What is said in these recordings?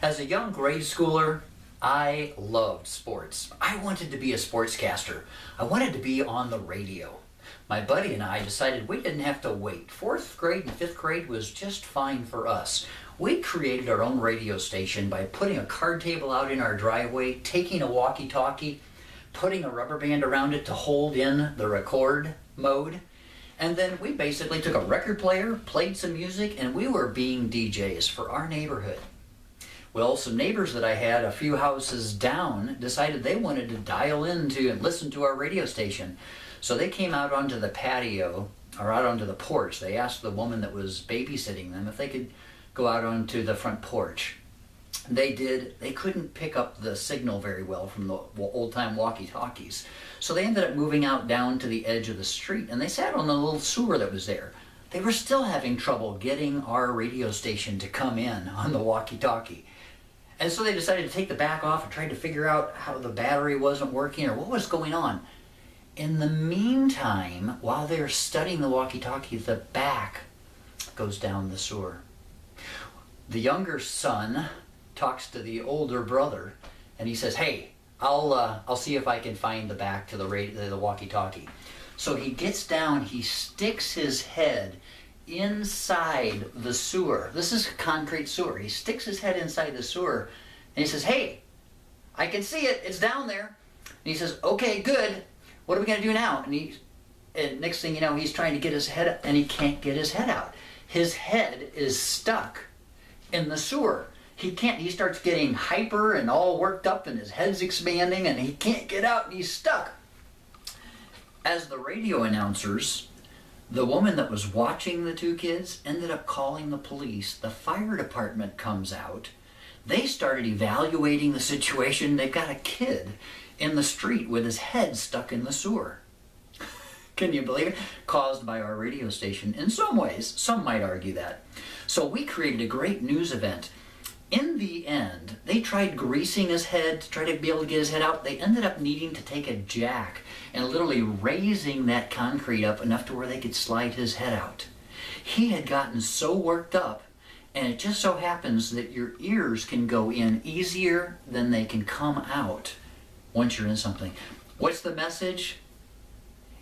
As a young grade schooler, I loved sports. I wanted to be a sportscaster. I wanted to be on the radio. My buddy and I decided we didn't have to wait. Fourth grade and fifth grade was just fine for us. We created our own radio station by putting a card table out in our driveway, taking a walkie-talkie, putting a rubber band around it to hold in the record mode, and then we basically took a record player, played some music, and we were being DJs for our neighborhood. Well, some neighbors that I had a few houses down decided they wanted to dial into and listen to our radio station. So they came out onto the patio, or out onto the porch. They asked the woman that was babysitting them if they could go out onto the front porch. They did. They couldn't pick up the signal very well from the old-time walkie-talkies. So they ended up moving out down to the edge of the street, and they sat on the little sewer that was there. They were still having trouble getting our radio station to come in on the walkie-talkie. And so they decided to take the back off and tried to figure out how the battery wasn't working or what was going on. In the meantime, while they're studying the walkie-talkie, the back goes down the sewer. The younger son talks to the older brother, and he says, "Hey, I'll see if I can find the back to the walkie-talkie." So he gets down, he sticks his head inside the sewer. This is a concrete sewer. He sticks his head inside the sewer, and he says, "Hey, I can see it. It's down there." And he says, "Okay, good. What are we going to do now?" And next thing you know, he's trying to get his head, and he can't get his head out. His head is stuck in the sewer. He can't. He starts getting hyper and all worked up, and his head's expanding, and he can't get out, and he's stuck. As the radio announcers, the woman that was watching the two kids ended up calling the police. The fire department comes out. They started evaluating the situation. They've got a kid in the street with his head stuck in the sewer. Can you believe it? Caused by our radio station. In some ways, some might argue that. So we created a great news event. In the end, they tried greasing his head to try to be able to get his head out. They ended up needing to take a jack and literally raising that concrete up enough to where they could slide his head out. He had gotten so worked up, and it just so happens that your ears can go in easier than they can come out once you're in something. What's the message?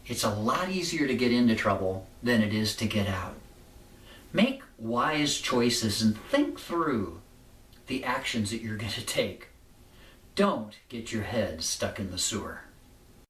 It's a lot easier to get into trouble than it is to get out. Make wise choices and think through the actions that you're going to take. Don't get your head stuck in the sewer.